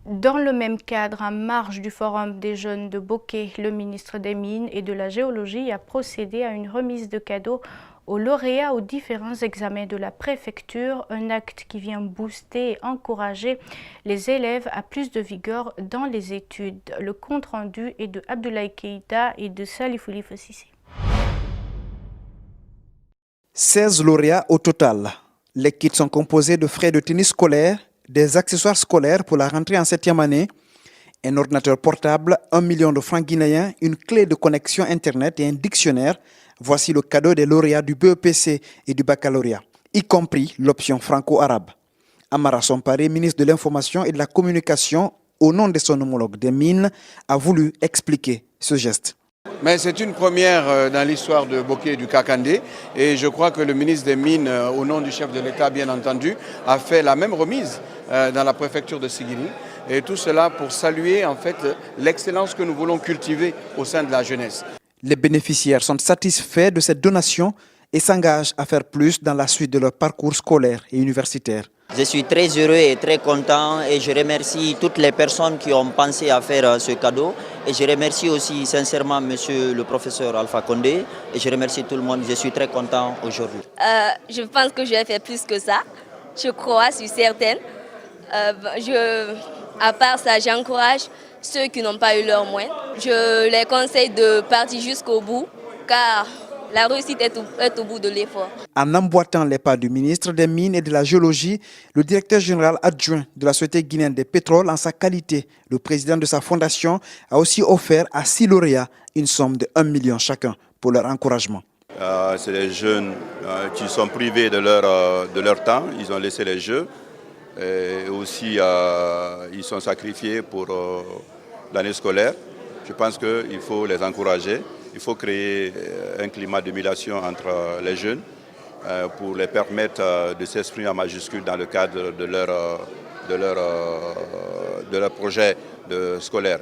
Dans le même cadre, en marge du Forum des jeunes de Bokeh, le ministre des Mines et de la Géologie a procédé à une remise de cadeaux aux lauréats aux différents examens de la préfecture, un acte qui vient booster et encourager les élèves à plus de vigueur dans les études. Le compte-rendu est de Abdoulaye Keïta et de Salifouli Fossissi. 16 lauréats au total. Les kits sont composés de frais de tennis scolaire, des accessoires scolaires pour la rentrée en 7e année, un ordinateur portable, 1 million de francs guinéens, une clé de connexion Internet et un dictionnaire. Voici le cadeau des lauréats du BEPC et du baccalauréat, y compris l'option franco-arabe. Amara Somparé, ministre de l'Information et de la Communication, au nom de son homologue des Mines, a voulu expliquer ce geste. Mais c'est une première dans l'histoire de Bokeh et du Kakandé, et je crois que le ministre des Mines, au nom du chef de l'État bien entendu, a fait la même remise dans la préfecture de Sigiri, et tout cela pour saluer en fait l'excellence que nous voulons cultiver au sein de la jeunesse. Les bénéficiaires sont satisfaits de cette donation et s'engagent à faire plus dans la suite de leur parcours scolaire et universitaire. Je suis très heureux et très content et je remercie toutes les personnes qui ont pensé à faire ce cadeau. Et je remercie aussi sincèrement monsieur le professeur Alpha Condé et je remercie tout le monde. Je suis très content aujourd'hui. Je pense que je vais faire plus que ça. Je crois, je suis certaine. À part ça, j'encourage ceux qui n'ont pas eu leurs moyens. Je les conseille de partir jusqu'au bout car la réussite est au bout de l'effort. En emboîtant les pas du ministre des Mines et de la Géologie, le directeur général adjoint de la Société guinéenne des pétroles, en sa qualité de président de sa fondation, a aussi offert à 6 lauréats une somme de 1 million chacun pour leur encouragement. C'est des jeunes qui sont privés de leur temps, ils ont laissé les jeux. Et aussi, ils sont sacrifiés pour l'année scolaire. Je pense qu'il faut les encourager. Il faut créer un climat d'émulation entre les jeunes pour les permettre de s'exprimer en majuscule dans le cadre de leur projet scolaire.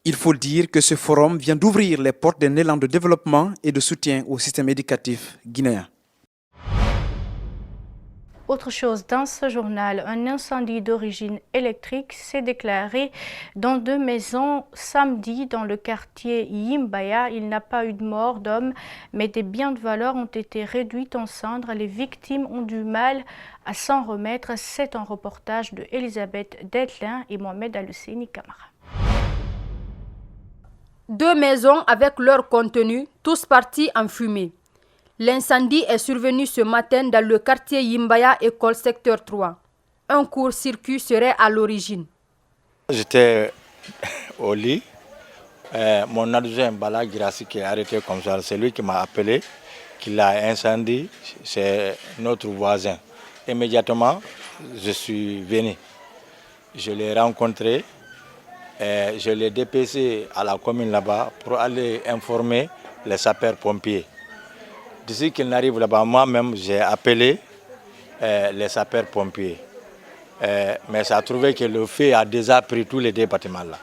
Il faut dire que ce forum vient d'ouvrir les portes d'un élan de développement et de soutien au système éducatif guinéen. Autre chose, dans ce journal, un incendie d'origine électrique s'est déclaré dans 2 maisons samedi dans le quartier Yimbaya. Il n'a pas eu de mort d'homme, mais des biens de valeur ont été réduits en cendres. Les victimes ont du mal à s'en remettre. C'est un reportage de Elisabeth Detlin et Mohamed Aluseni Kamara. 2 maisons avec leur contenu, tous partis en fumée. L'incendie est survenu ce matin dans le quartier Yimbaya, école secteur 3. Un court-circuit serait à l'origine. J'étais au lit. Mon adjoint Bala Girassi qui est arrêté comme ça, c'est lui qui m'a appelé qu'il a un incendie, c'est notre voisin. Immédiatement, je suis venu. Je l'ai rencontré, je l'ai dépêché à la commune là-bas pour aller informer les sapeurs-pompiers. D'ici qu'il n'arrive là-bas, moi-même, j'ai appelé les sapeurs-pompiers. Mais ça a trouvé que le feu a déjà pris tous les 2 bâtiments là.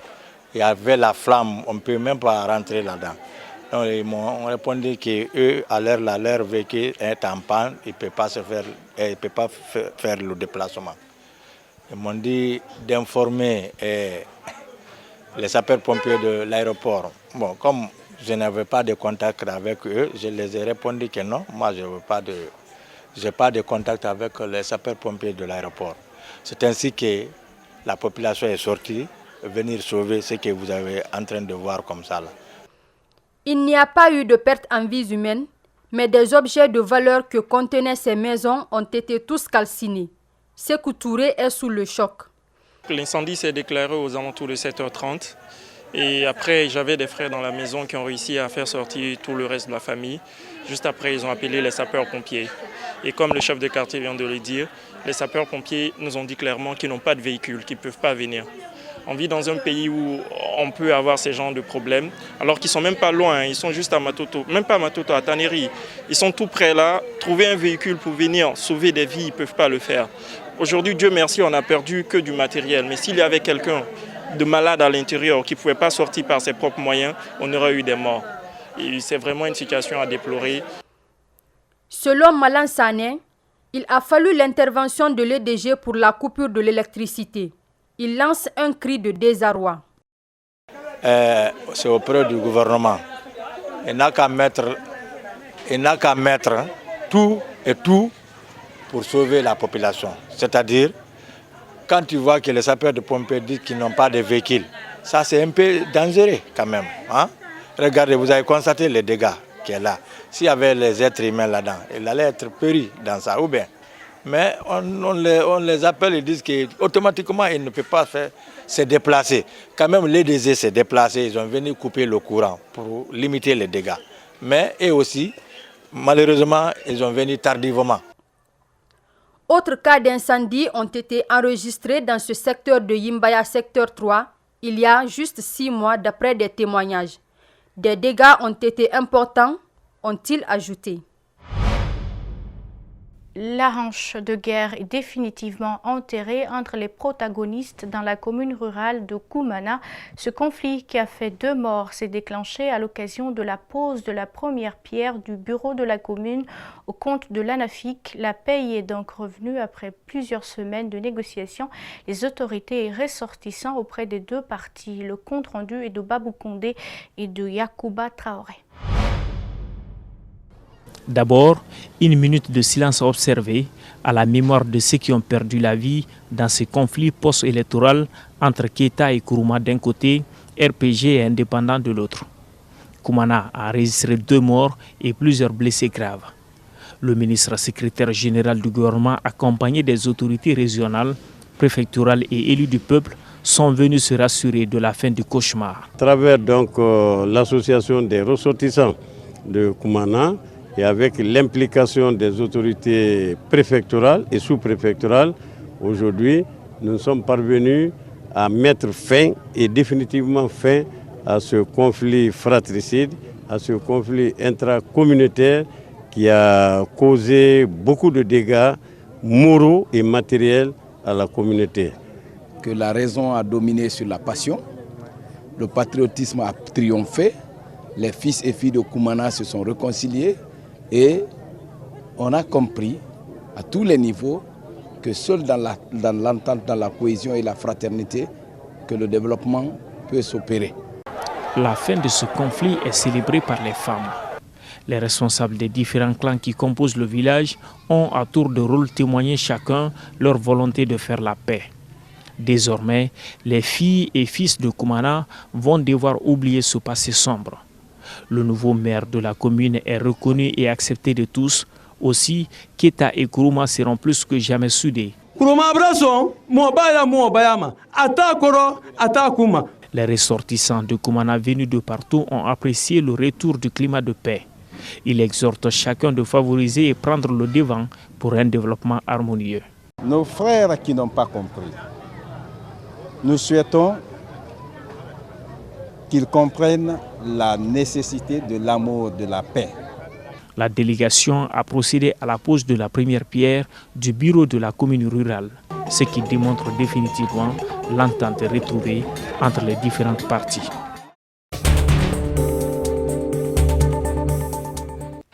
Il y avait la flamme, on ne peut même pas rentrer là-dedans. Donc ils m'ont répondu qu'eux, à leur véhicule est en panne, ils ne peuvent pas faire le déplacement. Ils m'ont dit d'informer les sapeurs-pompiers de l'aéroport. Bon, comme je n'avais pas de contact avec eux, je les ai répondu que non, moi je n'ai pas de contact avec les sapeurs-pompiers de l'aéroport. C'est ainsi que la population est sortie, venir sauver ce que vous avez en train de voir comme ça là. Il n'y a pas eu de perte en vies humaines, mais des objets de valeur que contenaient ces maisons ont été tous calcinés. Sékou Touré est sous le choc. L'incendie s'est déclaré aux alentours de 7h30. Et après, j'avais des frères dans la maison qui ont réussi à faire sortir tout le reste de la famille. Juste après, ils ont appelé les sapeurs-pompiers. Et comme le chef de quartier vient de le dire, les sapeurs-pompiers nous ont dit clairement qu'ils n'ont pas de véhicule, qu'ils ne peuvent pas venir. On vit dans un pays où on peut avoir ces genres de problèmes, alors qu'ils ne sont même pas loin, ils sont juste à Matoto, même pas à Matoto, à Taneri. Ils sont tout près là, trouver un véhicule pour venir sauver des vies, ils ne peuvent pas le faire. Aujourd'hui, Dieu merci, on n'a perdu que du matériel, mais s'il y avait quelqu'un de malades à l'intérieur qui ne pouvaient pas sortir par ses propres moyens, on aurait eu des morts. Et c'est vraiment une situation à déplorer. Selon Malan Sané, il a fallu l'intervention de l'EDG pour la coupure de l'électricité. Il lance un cri de désarroi. C'est auprès du gouvernement. Il n'a qu'à mettre tout et tout pour sauver la population. C'est-à-dire, quand tu vois que les sapeurs de pompiers disent qu'ils n'ont pas de véhicules, ça c'est un peu dangereux quand même. Hein? Regardez, vous avez constaté les dégâts qu'il y a là. S'il y avait les êtres humains là-dedans, ils allaient être péris dans ça, ou bien. Mais on les appelle et disent qu'automatiquement ils ne peuvent pas se déplacer. Quand même, les DG s'est déplacé, ils ont venu couper le courant pour limiter les dégâts. Mais eux aussi, malheureusement, ils ont venu tardivement. Autres cas d'incendie ont été enregistrés dans ce secteur de Yimbaya, secteur 3, il y a juste 6 mois d'après des témoignages. Des dégâts ont été importants, ont-ils ajouté. La hache de guerre est définitivement enterrée entre les protagonistes dans la commune rurale de Koumana. Ce conflit qui a fait 2 morts s'est déclenché à l'occasion de la pose de la première pierre du bureau de la commune au compte de l'ANAFIC. La paix y est donc revenue après plusieurs semaines de négociations. Les autorités et ressortissants auprès des 2 parties. Le compte rendu est de Babou Condé et de Yacouba Traoré. D'abord, 1 minute de silence observé à la mémoire de ceux qui ont perdu la vie dans ce conflit post-électoral entre Keita et Kourouma d'un côté, RPG et indépendant de l'autre. Koumana a enregistré 2 morts et plusieurs blessés graves. Le ministre secrétaire général du gouvernement, accompagné des autorités régionales, préfectorales et élus du peuple, sont venus se rassurer de la fin du cauchemar. À travers donc l'association des ressortissants de Koumana, et avec l'implication des autorités préfectorales et sous-préfectorales, aujourd'hui, nous sommes parvenus à mettre fin et définitivement fin à ce conflit fratricide, à ce conflit intracommunautaire qui a causé beaucoup de dégâts moraux et matériels à la communauté. Que la raison a dominé sur la passion, le patriotisme a triomphé, les fils et filles de Koumana se sont réconciliés, et on a compris à tous les niveaux que seul dans l'entente, dans la cohésion et la fraternité que le développement peut s'opérer. La fin de ce conflit est célébrée par les femmes. Les responsables des différents clans qui composent le village ont à tour de rôle témoigné chacun leur volonté de faire la paix. Désormais, les filles et fils de Koumana vont devoir oublier ce passé sombre. Le nouveau maire de la commune est reconnu et accepté de tous. Aussi, Keita et Kourouma seront plus que jamais soudés. Les ressortissants de Koumana venus de partout ont apprécié le retour du climat de paix. Il exhorte chacun de favoriser et prendre le devant pour un développement harmonieux. Nos frères qui n'ont pas compris, nous souhaitons qu'ils comprennent la nécessité de l'amour, de la paix. La délégation a procédé à la pose de la première pierre du bureau de la commune rurale, ce qui démontre définitivement l'entente retrouvée entre les différentes parties.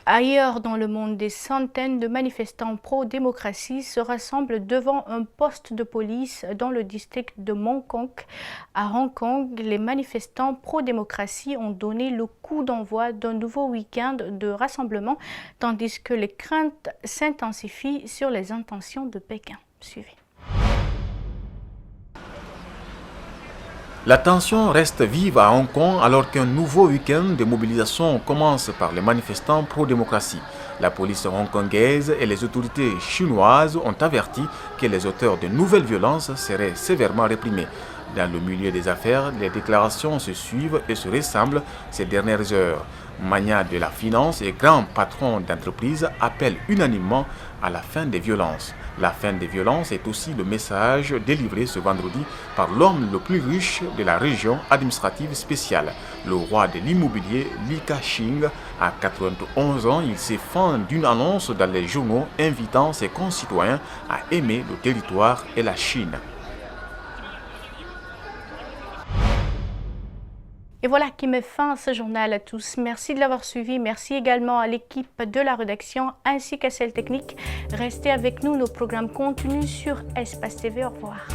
Ailleurs dans le monde, des centaines de manifestants pro-démocratie se rassemblent devant un poste de police dans le district de Mongkok. À Hong Kong, les manifestants pro-démocratie ont donné le coup d'envoi d'un nouveau week-end de rassemblement, tandis que les craintes s'intensifient sur les intentions de Pékin. Suivez. La tension reste vive à Hong Kong alors qu'un nouveau week-end de mobilisation commence par les manifestants pro-démocratie. La police hongkongaise et les autorités chinoises ont averti que les auteurs de nouvelles violences seraient sévèrement réprimés. Dans le milieu des affaires, les déclarations se suivent et se ressemblent ces dernières heures. Magna de la finance et grands patrons d'entreprises appellent unanimement à la fin des violences. La fin des violences est aussi le message délivré ce vendredi par l'homme le plus riche de la région administrative spéciale. Le roi de l'immobilier, Li Ka-shing, à 91 ans, il s'est fendu d'une annonce dans les journaux invitant ses concitoyens à aimer le territoire et la Chine. Et voilà qui met fin à ce journal à tous. Merci de l'avoir suivi. Merci également à l'équipe de la rédaction ainsi qu'à celle technique. Restez avec nous, nos programmes continuent sur Espace TV. Au revoir.